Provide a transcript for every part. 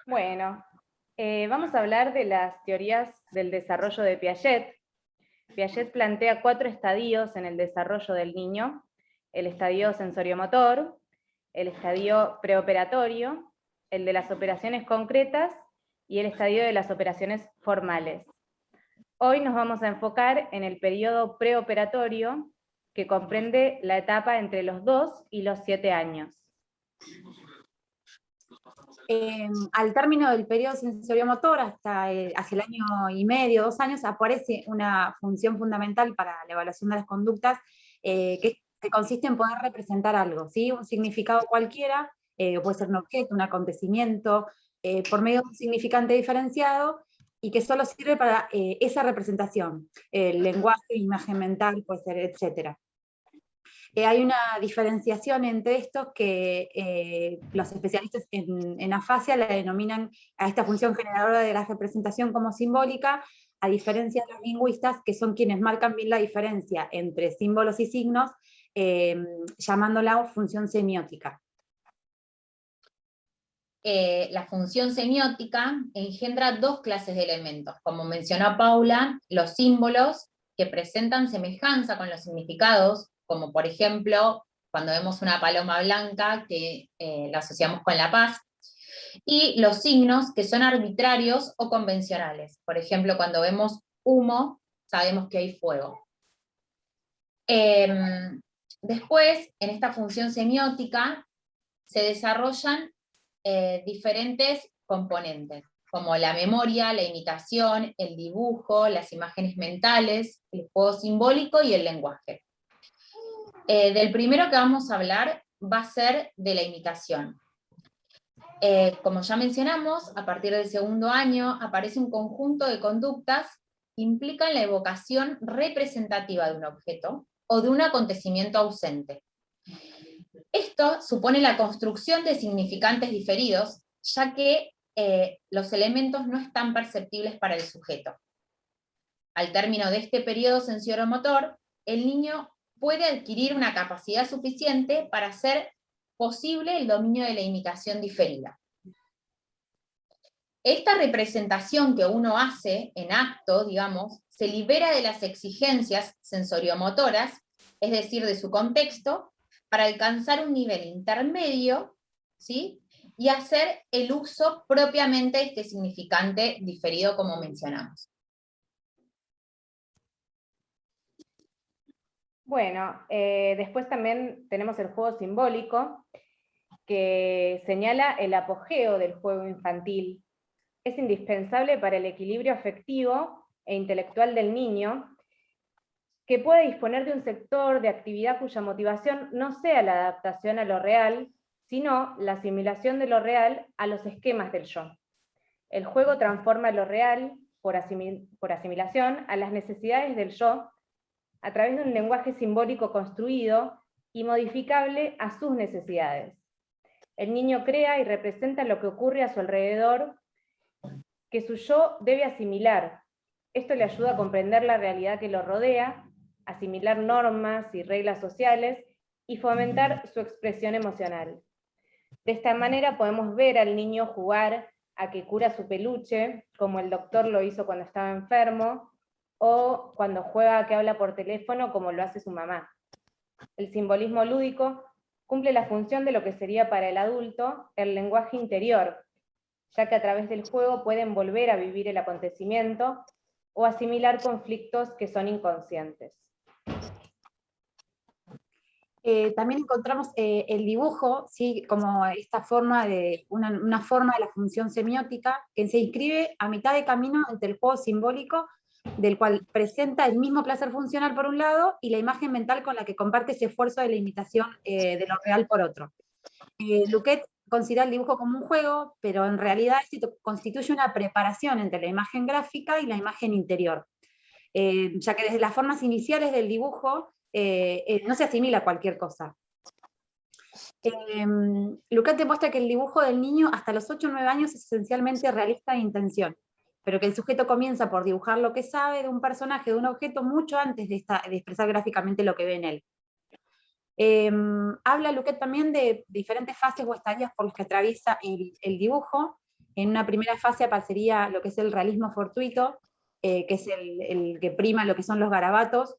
Bueno, vamos a hablar de las teorías del desarrollo de Piaget. Piaget plantea 4 estadios en el desarrollo del niño: el estadio sensoriomotor, el estadio preoperatorio, el de las operaciones concretas y el estadio de las operaciones formales. Hoy nos vamos a enfocar en el periodo preoperatorio, que comprende la etapa entre los 2 y los 7 años. Al término del periodo sensoriomotor, hasta hacia el año y medio, 2 años, aparece una función fundamental para la evaluación de las conductas, que consiste en poder representar algo, ¿sí? Un significado cualquiera, puede ser un objeto, un acontecimiento, por medio de un significante diferenciado, y que solo sirve para esa representación. El lenguaje, imagen mental, puede ser, etc. Hay una diferenciación entre estos que los especialistas en afasia la denominan a esta función generadora de la representación como simbólica, a diferencia de los lingüistas, que son quienes marcan bien la diferencia entre símbolos y signos, llamándola función semiótica. La función semiótica engendra 2 clases de elementos. Como mencionó Paula, los símbolos, que presentan semejanza con los significados, como por ejemplo, cuando vemos una paloma blanca, que la asociamos con la paz, y los signos, que son arbitrarios o convencionales. Por ejemplo, cuando vemos humo, sabemos que hay fuego. Después, en esta función semiótica, se desarrollan diferentes componentes, como la memoria, la imitación, el dibujo, las imágenes mentales, el juego simbólico y el lenguaje. Del primero que vamos a hablar va a ser de la imitación. Como ya mencionamos, a partir del segundo año aparece un conjunto de conductas que implican la evocación representativa de un objeto o de un acontecimiento ausente. Esto supone la construcción de significantes diferidos, ya que los elementos no están perceptibles para el sujeto. Al término de este periodo sensoromotor, el niño puede adquirir una capacidad suficiente para hacer posible el dominio de la imitación diferida. Esta representación que uno hace en acto, digamos, se libera de las exigencias sensoriomotoras, es decir, de su contexto, para alcanzar un nivel intermedio, ¿sí? Y hacer el uso propiamente de este significante diferido, como mencionamos. Bueno, después también tenemos el juego simbólico, que señala el apogeo del juego infantil. Es indispensable para el equilibrio afectivo e intelectual del niño, que puede disponer de un sector de actividad cuya motivación no sea la adaptación a lo real, sino la asimilación de lo real a los esquemas del yo. El juego transforma lo real, por asimilación, a las necesidades del yo, a través de un lenguaje simbólico construido y modificable a sus necesidades. El niño crea y representa lo que ocurre a su alrededor, que su yo debe asimilar. Esto le ayuda a comprender la realidad que lo rodea, asimilar normas y reglas sociales y fomentar su expresión emocional. De esta manera podemos ver al niño jugar a que cura su peluche, como el doctor lo hizo cuando estaba enfermo, o cuando juega a que habla por teléfono, como lo hace su mamá. El simbolismo lúdico cumple la función de lo que sería para el adulto el lenguaje interior, ya que a través del juego pueden volver a vivir el acontecimiento o asimilar conflictos que son inconscientes. También encontramos el dibujo, ¿sí? Como esta forma de, una forma de la función semiótica que se inscribe a mitad de camino entre el juego simbólico, del cual presenta el mismo placer funcional por un lado, y la imagen mental con la que comparte ese esfuerzo de la imitación de lo real por otro. Luquet considera el dibujo como un juego, pero en realidad constituye una preparación entre la imagen gráfica y la imagen interior, ya que desde las formas iniciales del dibujo no se asimila cualquier cosa. Lukács demuestra que el dibujo del niño hasta los 8 o 9 años es esencialmente realista de intención, pero que el sujeto comienza por dibujar lo que sabe de un personaje, de un objeto, mucho antes de expresar gráficamente lo que ve en él. Habla Lukács también de diferentes fases o estadios por los que atraviesa el dibujo, En una primera fase aparecería lo que es el realismo fortuito, que es el que prima lo que son los garabatos,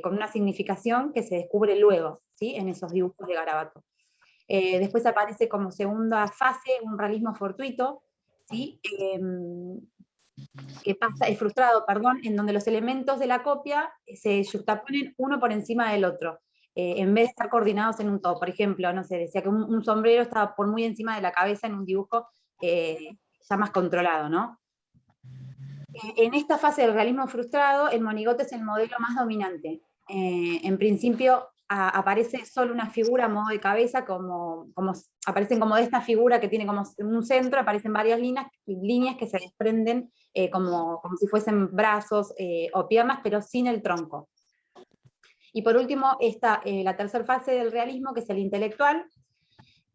con una significación que se descubre luego, ¿sí? En esos dibujos de garabato. Después aparece como segunda fase un realismo fortuito, ¿sí? Que pasa, es frustrado, perdón, en donde los elementos de la copia se juxtaponen uno por encima del otro, en vez de estar coordinados en un todo. Por ejemplo, no sé, decía que un sombrero estaba por muy encima de la cabeza en un dibujo ya más controlado, ¿no? En esta fase del realismo frustrado, el monigote es el modelo más dominante. En principio aparece solo una figura a modo de cabeza, aparecen como de esta figura que tiene como un centro, aparecen varias líneas que se desprenden como si fuesen brazos o piernas, pero sin el tronco. Y por último, está la tercera fase del realismo, que es el intelectual,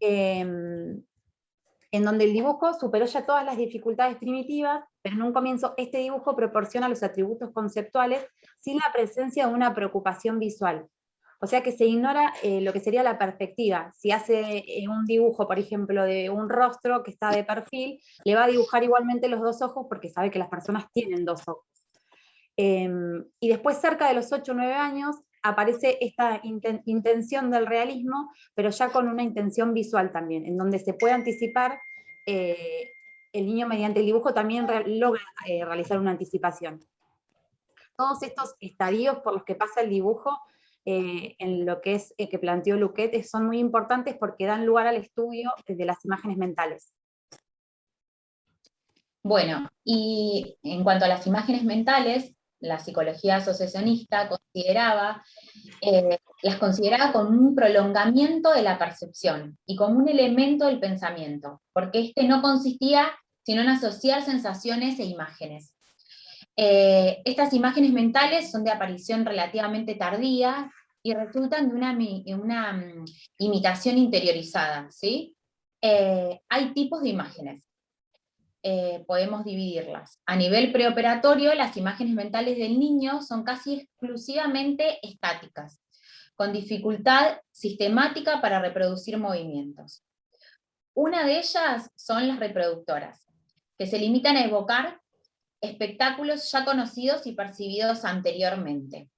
en donde el dibujo superó ya todas las dificultades primitivas, pero en un comienzo este dibujo proporciona los atributos conceptuales sin la presencia de una preocupación visual. O sea que se ignora lo que sería la perspectiva. Si hace un dibujo, por ejemplo, de un rostro que está de perfil, le va a dibujar igualmente los dos ojos porque sabe que las personas tienen dos ojos. Y después, cerca de los 8 o 9 años, aparece esta intención del realismo, pero ya con una intención visual también, en donde se puede anticipar, el niño mediante el dibujo también logra realizar una anticipación. Todos estos estadios por los que pasa el dibujo, en lo que es que planteó Luquet, son muy importantes porque dan lugar al estudio de las imágenes mentales. Bueno, y en cuanto a las imágenes mentales, la psicología asociacionista las consideraba como un prolongamiento de la percepción y como un elemento del pensamiento, porque este no consistía sino en asociar sensaciones e imágenes. Estas imágenes mentales son de aparición relativamente tardía y resultan de una imitación interiorizada, ¿sí? Hay tipos de imágenes. Podemos dividirlas. A nivel preoperatorio, las imágenes mentales del niño son casi exclusivamente estáticas, con dificultad sistemática para reproducir movimientos. Una de ellas son las reproductoras, que se limitan a evocar espectáculos ya conocidos y percibidos anteriormente.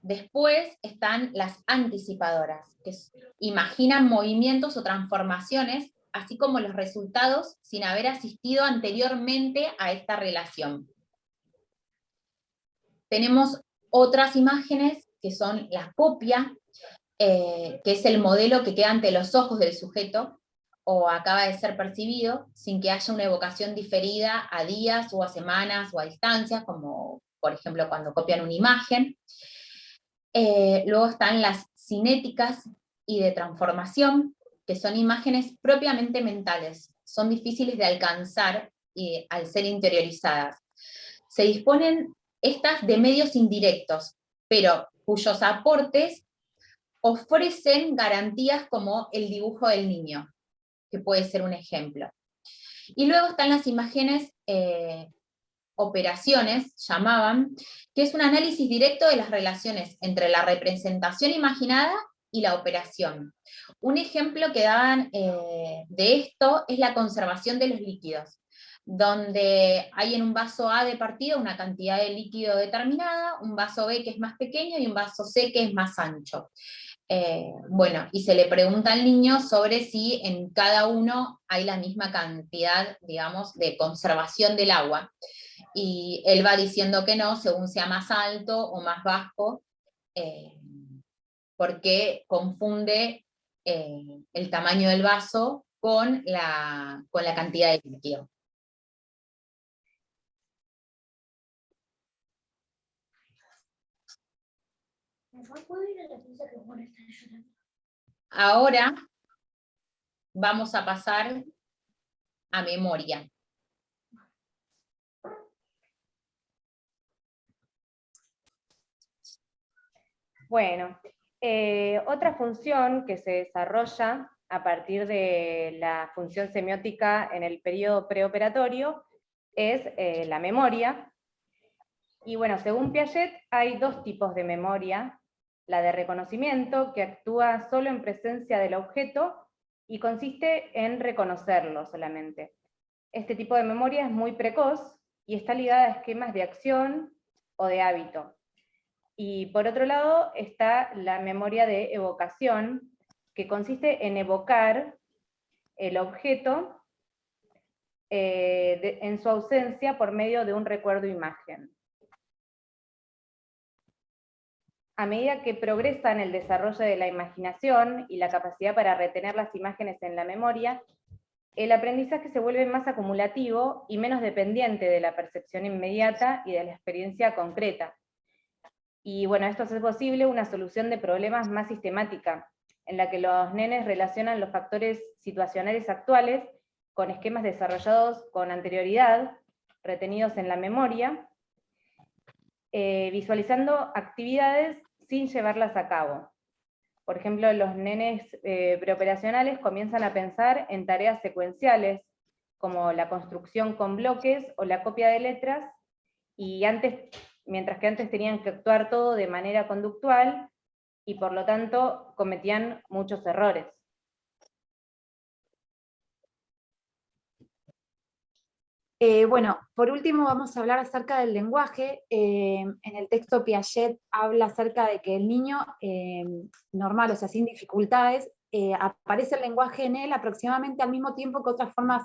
Después están las anticipadoras, que imaginan movimientos o transformaciones, así como los resultados sin haber asistido anteriormente a esta relación. Tenemos otras imágenes que son la copia, que es el modelo que queda ante los ojos del sujeto o acaba de ser percibido sin que haya una evocación diferida a días o a semanas o a distancias, como por ejemplo cuando copian una imagen. Luego están las cinéticas y de transformación, que son imágenes propiamente mentales, son difíciles de alcanzar al ser interiorizadas. Se disponen estas de medios indirectos, pero cuyos aportes ofrecen garantías como el dibujo del niño, que puede ser un ejemplo. Y luego están las imágenes operaciones, llamaban, que es un análisis directo de las relaciones entre la representación imaginada y la operación. Un ejemplo que daban de esto es la conservación de los líquidos, donde hay en un vaso A de partida una cantidad de líquido determinada, un vaso B que es más pequeño y un vaso C que es más ancho. Bueno, y se le pregunta al niño sobre si en cada uno hay la misma cantidad, digamos, de conservación del agua. Y él va diciendo que no, según sea más alto o más bajo, porque confunde el tamaño del vaso con la cantidad de líquido. Ahora vamos a pasar a memoria. Bueno, otra función que se desarrolla a partir de la función semiótica en el periodo preoperatorio es la memoria. Y bueno, según Piaget hay dos tipos de memoria: la de reconocimiento, que actúa solo en presencia del objeto, y consiste en reconocerlo solamente. Este tipo de memoria es muy precoz y está ligada a esquemas de acción o de hábito. Y por otro lado está la memoria de evocación, que consiste en evocar el objeto en su ausencia por medio de un recuerdo o imagen. A medida que progresa en el desarrollo de la imaginación y la capacidad para retener las imágenes en la memoria, el aprendizaje se vuelve más acumulativo y menos dependiente de la percepción inmediata y de la experiencia concreta. Y bueno, esto hace posible una solución de problemas más sistemática, en la que los nenes relacionan los factores situacionales actuales con esquemas desarrollados con anterioridad, retenidos en la memoria, visualizando actividades sin llevarlas a cabo. Por ejemplo, los nenes preoperacionales comienzan a pensar en tareas secuenciales, como la construcción con bloques o la copia de letras, y mientras que antes tenían que actuar todo de manera conductual, y por lo tanto cometían muchos errores. Bueno, por último vamos a hablar acerca del lenguaje. En el texto Piaget habla acerca de que el niño normal, o sea, sin dificultades, aparece el lenguaje en él aproximadamente al mismo tiempo que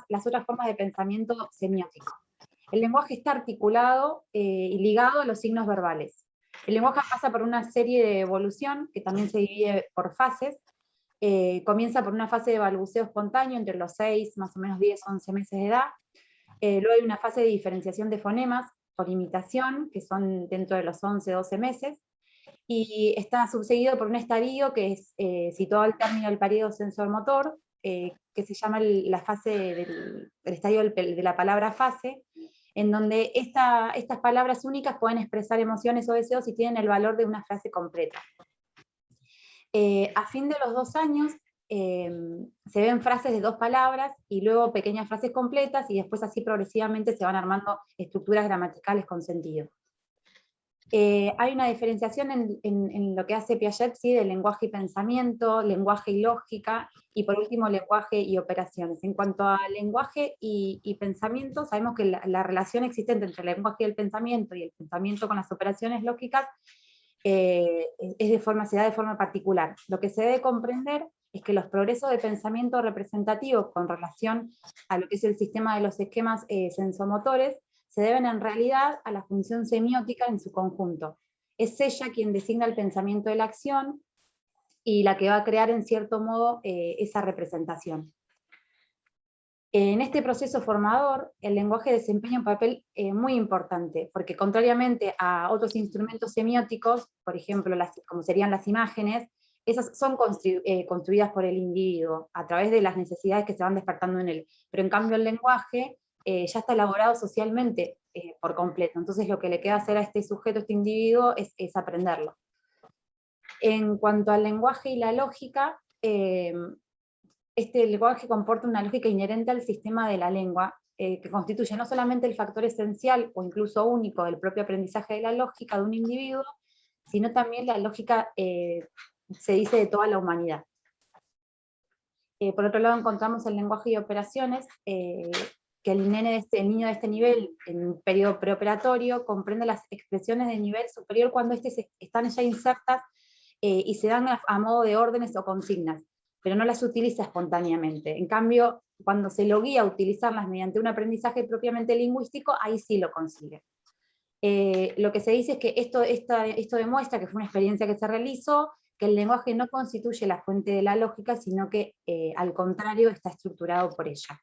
las otras formas de pensamiento semiótico. El lenguaje está articulado y ligado a los signos verbales. El lenguaje pasa por una serie de evolución, que también se divide por fases. Comienza por una fase de balbuceo espontáneo entre los 6, más o menos 10, 11 meses de edad. Luego hay una fase de diferenciación de fonemas por imitación, que son dentro de los 11, 12 meses, y está subseguido por un estadio que es situado al término del periodo sensormotor, que se llama la fase del estadio de la palabra fase, en donde estas palabras únicas pueden expresar emociones o deseos y tienen el valor de una frase completa. A fin de los 2 años, se ven frases de 2 palabras y luego pequeñas frases completas, y después así progresivamente se van armando estructuras gramaticales con sentido. Hay una diferenciación en lo que hace Piaget, ¿sí?, de lenguaje y pensamiento, lenguaje y lógica, y por último lenguaje y operaciones. En cuanto a lenguaje y pensamiento, sabemos que la relación existente entre el lenguaje y el pensamiento con las operaciones lógicas se da de forma particular. Lo que se debe comprender es que los progresos de pensamiento representativo con relación a lo que es el sistema de los esquemas sensomotores se deben en realidad a la función semiótica en su conjunto. Es ella quien designa el pensamiento de la acción y la que va a crear en cierto modo esa representación. En este proceso formador, el lenguaje desempeña un papel muy importante, porque contrariamente a otros instrumentos semióticos, por ejemplo, como serían las imágenes, esas son construidas por el individuo, a través de las necesidades que se van despertando en él. Pero en cambio el lenguaje ya está elaborado socialmente por completo, entonces lo que le queda hacer a este sujeto, a este individuo, es aprenderlo. En cuanto al lenguaje y la lógica, este lenguaje comporta una lógica inherente al sistema de la lengua, que constituye no solamente el factor esencial o incluso único del propio aprendizaje de la lógica de un individuo, sino también la lógica, se dice, de toda la humanidad. Por otro lado encontramos el lenguaje y operaciones, que el niño de este nivel, en un periodo preoperatorio, comprende las expresiones de nivel superior cuando están ya insertas y se dan a modo de órdenes o consignas, pero no las utiliza espontáneamente. En cambio, cuando se lo guía a utilizarlas mediante un aprendizaje propiamente lingüístico, ahí sí lo consigue. Lo que se dice es que esto demuestra que fue una experiencia que se realizó, que el lenguaje no constituye la fuente de la lógica, sino que al contrario está estructurado por ella.